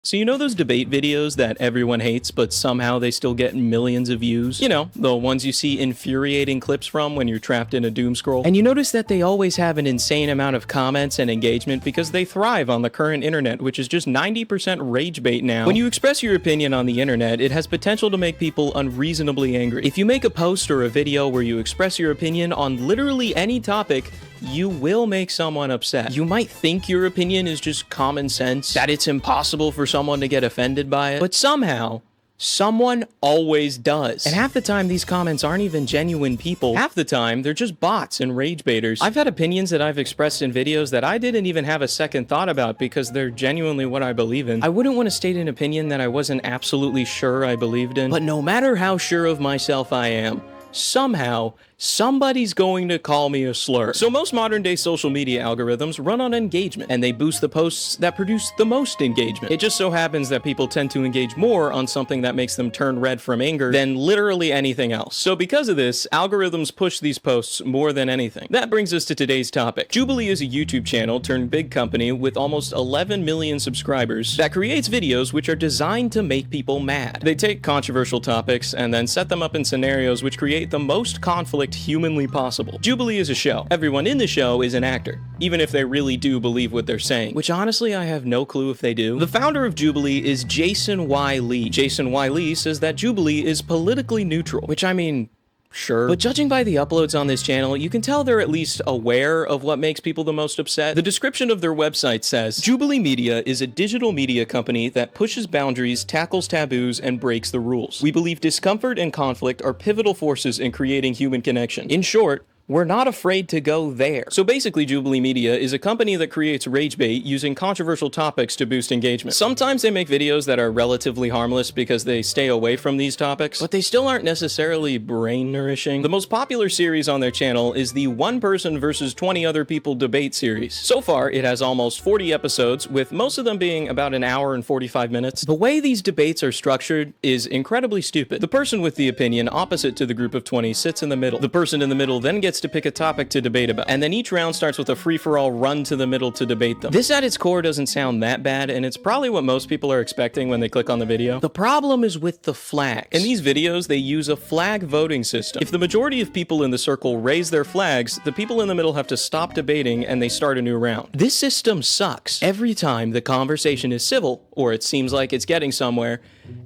So you know those debate videos that everyone hates, but somehow they still get millions of views? You know, the ones you see infuriating clips from when you're trapped in a doom scroll. And you notice that they always have an insane amount of comments and engagement because they thrive on the current internet, which is just 90% rage bait now. When you express your opinion on the internet, it has potential to make people unreasonably angry. If you make a post or a video where you express your opinion on literally any topic, you will make someone upset. You might think your opinion is just common sense, that it's impossible for someone to get offended by it, but somehow, someone always does. And half the time, these comments aren't even genuine people. Half the time, they're just bots and rage baiters. I've had opinions that I've expressed in videos that I didn't even have a second thought about because they're genuinely what I believe in. I wouldn't want to state an opinion that I wasn't absolutely sure I believed in, but no matter how sure of myself I am, somehow, somebody's going to call me a slur. So most modern day social media algorithms run on engagement, and they boost the posts that produce the most engagement. It just so happens that people tend to engage more on something that makes them turn red from anger than literally anything else. So because of this, algorithms push these posts more than anything. That brings us to today's topic. Jubilee is a YouTube channel turned big company with almost 11 million subscribers that creates videos which are designed to make people mad. They take controversial topics and then set them up in scenarios which create the most conflict humanly possible. Jubilee is a show. Everyone in the show is an actor, even if they really do believe what they're saying, which honestly I have no clue if they do. The founder of Jubilee is Jason Y. Lee. Jason Y. Lee says that Jubilee is politically neutral, which I mean, sure. But judging by the uploads on this channel, you can tell they're at least aware of what makes people the most upset. The description of their website says, Jubilee Media is a digital media company that pushes boundaries, tackles taboos, and breaks the rules. We believe discomfort and conflict are pivotal forces in creating human connection. In short, we're not afraid to go there. So basically, Jubilee Media is a company that creates rage bait using controversial topics to boost engagement. Sometimes they make videos that are relatively harmless because they stay away from these topics, but they still aren't necessarily brain nourishing. The most popular series on their channel is the one person versus 20 other people debate series. So far, it has almost 40 episodes, with most of them being about an hour and 45 minutes. The way these debates are structured is incredibly stupid. The person with the opinion opposite to the group of 20 sits in the middle. The person in the middle then gets to pick a topic to debate about, and then each round starts with a free-for-all run to the middle to debate them. This at its core doesn't sound that bad, and it's probably what most people are expecting when they click on the video. The problem is with the flags. In these videos, they use a flag voting system. If the majority of people in the circle raise their flags, the people in the middle have to stop debating and they start a new round. This system sucks. Every time the conversation is civil, or it seems like it's getting somewhere,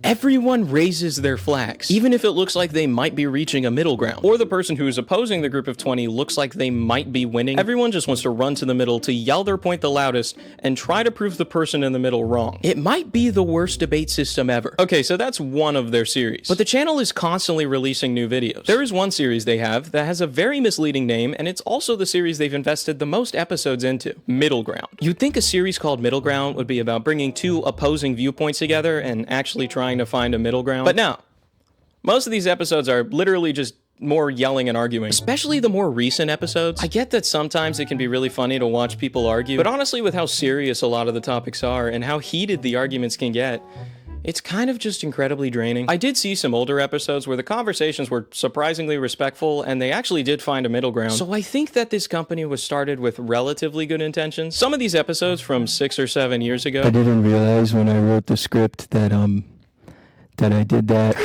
everyone raises their flags, even if it looks like they might be reaching a middle ground, or the person who is opposing the group of 20 looks like they might be winning. Everyone just wants to run to the middle to yell their point the loudest and try to prove the person in the middle wrong. It might be the worst debate system ever. Okay, so that's one of their series, but the channel is constantly releasing new videos. There is one series they have that has a very misleading name, and it's also the series they've invested the most episodes into, Middle Ground. You'd think a series called Middle Ground would be about bringing two opposing viewpoints together and actually trying to find a middle ground, but no. Most of these episodes are literally just more yelling and arguing, especially the more recent episodes. I get that sometimes it can be really funny to watch people argue, but honestly, with how serious a lot of the topics are and how heated the arguments can get, it's kind of just incredibly draining. I did see some older episodes where the conversations were surprisingly respectful and they actually did find a middle ground. So I think that this company was started with relatively good intentions. Some of these episodes from 6 or 7 years ago, I didn't realize when I wrote the script that I did that.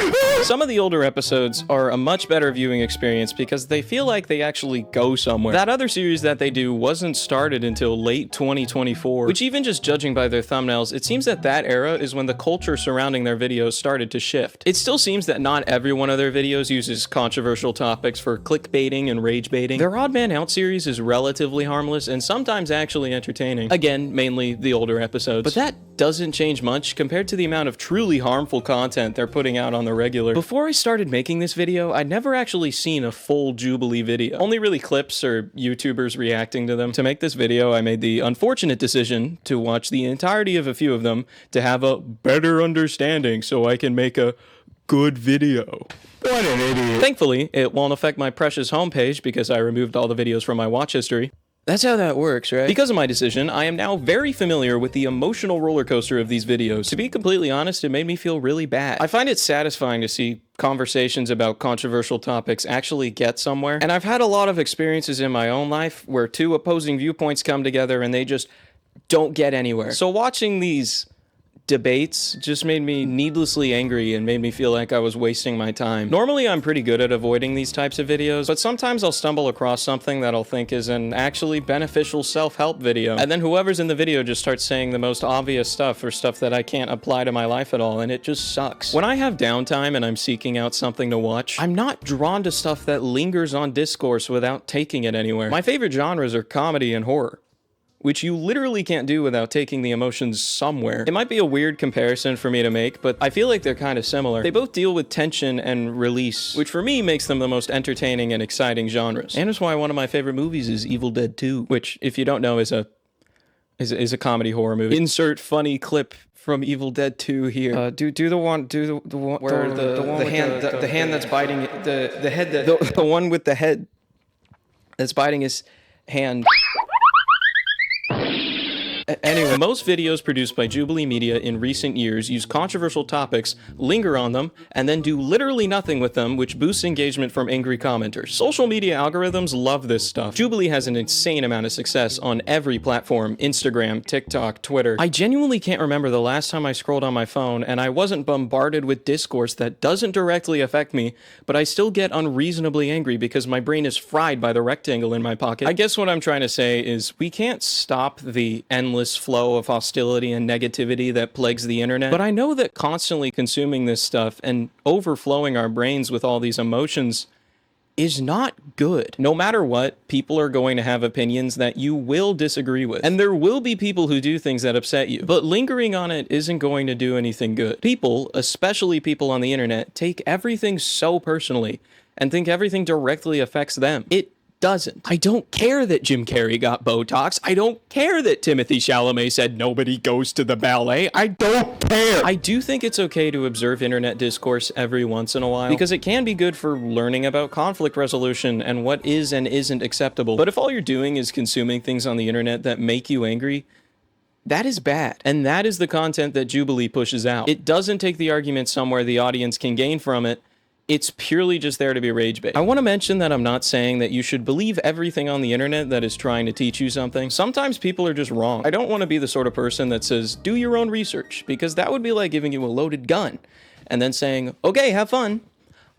Some of the older episodes are a much better viewing experience because they feel like they actually go somewhere. That other series that they do wasn't started until late 2024, which even just judging by their thumbnails, it seems that that era is when the culture surrounding their videos started to shift. It still seems that not every one of their videos uses controversial topics for clickbaiting and rage baiting. Their Odd Man Out series is relatively harmless and sometimes actually entertaining. Again, mainly the older episodes. But that doesn't change much compared to the amount of truly harmful content they're putting out on the regular. Before I started making this video, I'd never actually seen a full Jubilee video, only really clips or YouTubers reacting to them. To make this video, I made the unfortunate decision to watch the entirety of a few of them to have a better understanding so I can make a good video. What an idiot. Thankfully, it won't affect my precious homepage because I removed all the videos from my watch history. That's how that works, right? Because of my decision, I am now very familiar with the emotional roller coaster of these videos. To be completely honest, it made me feel really bad. I find it satisfying to see conversations about controversial topics actually get somewhere. And I've had a lot of experiences in my own life where two opposing viewpoints come together and they just don't get anywhere. So watching these debates just made me needlessly angry and made me feel like I was wasting my time. Normally, I'm pretty good at avoiding these types of videos, but sometimes I'll stumble across something that I'll think is an actually beneficial self-help video, and then whoever's in the video just starts saying the most obvious stuff or stuff that I can't apply to my life at all, and it just sucks. When I have downtime and I'm seeking out something to watch, I'm not drawn to stuff that lingers on discourse without taking it anywhere. My favorite genres are comedy and horror, which you literally can't do without taking the emotions somewhere. It might be a weird comparison for me to make, but I feel like they're kind of similar. They both deal with tension and release, which for me makes them the most entertaining and exciting genres. And it's why one of my favorite movies is Evil Dead 2, which, if you don't know, is a comedy horror movie. Insert funny clip from Evil Dead 2 here. Do the one where the hand that's biting the head the one with the head that's biting his hand. Anyway, most videos produced by Jubilee Media in recent years use controversial topics, linger on them, and then do literally nothing with them, which boosts engagement from angry commenters. Social media algorithms love this stuff. Jubilee has an insane amount of success on every platform: Instagram, TikTok, Twitter. I genuinely can't remember the last time I scrolled on my phone and I wasn't bombarded with discourse that doesn't directly affect me, but I still get unreasonably angry because my brain is fried by the rectangle in my pocket. I guess what I'm trying to say is we can't stop the endless flow of hostility and negativity that plagues the internet, but I know that constantly consuming this stuff and overflowing our brains with all these emotions is not good. No matter what, people are going to have opinions that you will disagree with, and there will be people who do things that upset you, but lingering on it isn't going to do anything good. People, especially people on the internet, take everything so personally and think everything directly affects them. It doesn't. I don't care that Jim Carrey got Botox. I don't care that Timothy Chalamet said nobody goes to the ballet. I don't care. I do think it's okay to observe internet discourse every once in a while, because it can be good for learning about conflict resolution and what is and isn't acceptable. But if all you're doing is consuming things on the internet that make you angry, that is bad. And that is the content that Jubilee pushes out. It doesn't take the argument somewhere the audience can gain from it. It's purely just there to be rage bait. I want to mention that I'm not saying that you should believe everything on the internet that is trying to teach you something. Sometimes people are just wrong. I don't want to be the sort of person that says, do your own research, because that would be like giving you a loaded gun and then saying, okay, have fun.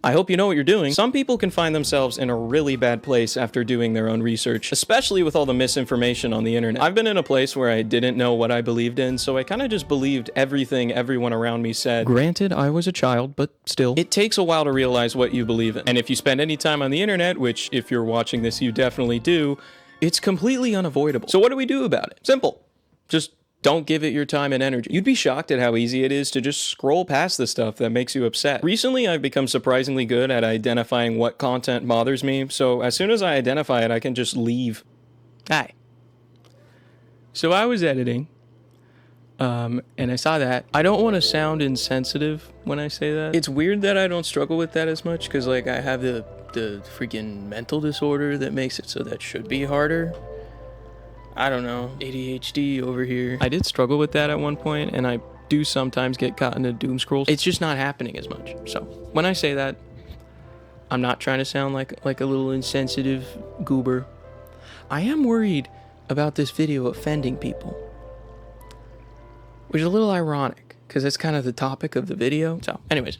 I hope you know what you're doing. Some people can find themselves in a really bad place after doing their own research, especially with all the misinformation on the internet. I've been in a place where I didn't know what I believed in, so I kind of just believed everything everyone around me said. Granted, I was a child, but still. It takes a while to realize what you believe in. And if you spend any time on the internet, which if you're watching this, you definitely do, it's completely unavoidable. So what do we do about it? Simple. Just don't give it your time and energy. You'd be shocked at how easy it is to just scroll past the stuff that makes you upset. Recently, I've become surprisingly good at identifying what content bothers me, so as soon as I identify it, I can just leave. Hi. So I was editing, and I saw that. I don't want to sound insensitive when I say that. It's weird that I don't struggle with that as much, because like I have the freaking mental disorder that makes it so that should be harder. I don't know, ADHD over here. I did struggle with that at one point, and I do sometimes get caught into doom scrolls. It's just not happening as much. So when I say that, I'm not trying to sound like a little insensitive goober. I am worried about this video offending people, which is a little ironic because that's kind of the topic of the video. So anyways,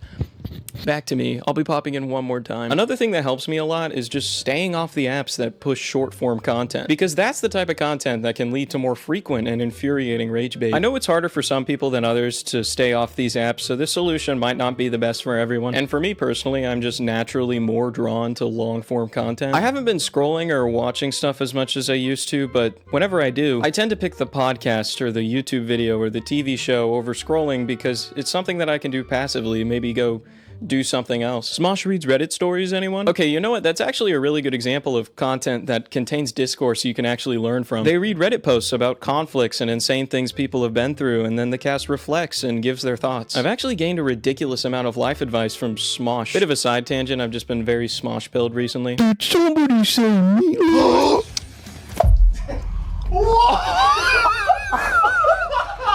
back to me. I'll be popping in one more time. Another thing that helps me a lot is just staying off the apps that push short form content, because that's the type of content that can lead to more frequent and infuriating rage bait. I know it's harder for some people than others to stay off these apps, so this solution might not be the best for everyone. And for me personally, I'm just naturally more drawn to long form content. I haven't been scrolling or watching stuff as much as I used to, but whenever I do, I tend to pick the podcast or the YouTube video or the TV show over scrolling because it's something that I can do passively, maybe go do something else. Smosh reads Reddit stories, anyone? Okay, you know what? That's actually a really good example of content that contains discourse you can actually learn from. They read Reddit posts about conflicts and insane things people have been through, and then the cast reflects and gives their thoughts. I've actually gained a ridiculous amount of life advice from Smosh. Bit of a side tangent, I've just been very Smosh-pilled recently. Did somebody say meatloaf?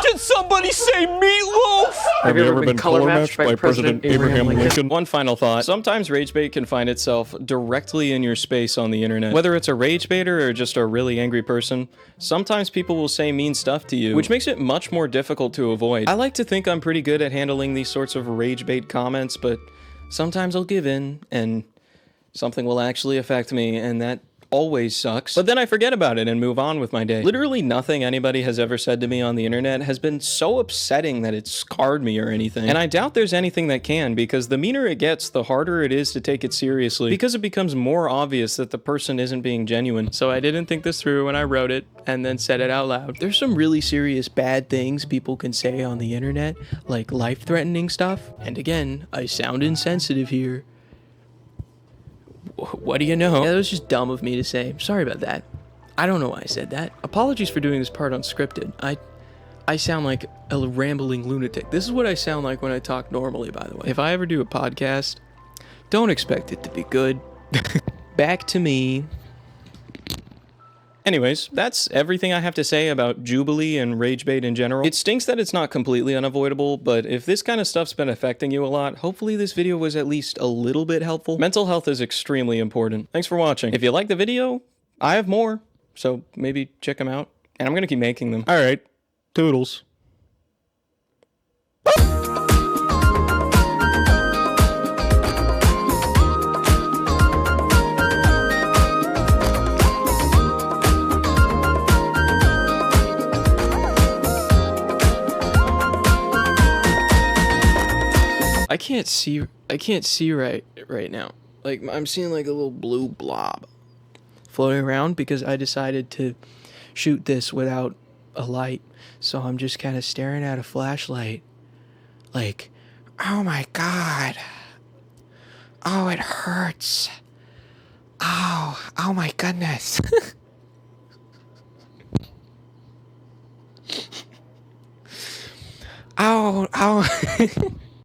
Did somebody say meatloaf? Have you ever been color matched by President Abraham Lincoln? One final thought. Sometimes Ragebait can find itself directly in your space on the internet. Whether it's a Ragebaiter or just a really angry person, sometimes people will say mean stuff to you, which makes it much more difficult to avoid. I like to think I'm pretty good at handling these sorts of Ragebait comments, but sometimes I'll give in and something will actually affect me, and that always sucks. But then I forget about it and move on with my day. Literally nothing anybody has ever said to me on the internet has been so upsetting that it scarred me or anything. And I doubt there's anything that can, because the meaner it gets, the harder it is to take it seriously, because it becomes more obvious that the person isn't being genuine. So I didn't think this through when I wrote it and then said it out loud. There's some really serious bad things people can say on the internet, like life-threatening stuff. And again, I sound insensitive here. What do you know? Yeah, that was just dumb of me to say. Sorry about that. I don't know why I said that. Apologies for doing this part unscripted. I sound like a rambling lunatic. This is what I sound like when I talk normally, by the way. If I ever do a podcast, don't expect it to be good. Back to me. Anyways, that's everything I have to say about Jubilee and Ragebait in general. It stinks that it's not completely unavoidable, but if this kind of stuff's been affecting you a lot, hopefully this video was at least a little bit helpful. Mental health is extremely important. Thanks for watching. If you like the video, I have more, so maybe check them out. And I'm gonna keep making them. All right. Toodles. I can't see right now. Like, I'm seeing like a little blue blob floating around because I decided to shoot this without a light. So I'm just kind of staring at a flashlight. Like, oh my God. Oh, it hurts. Oh my goodness. Oh.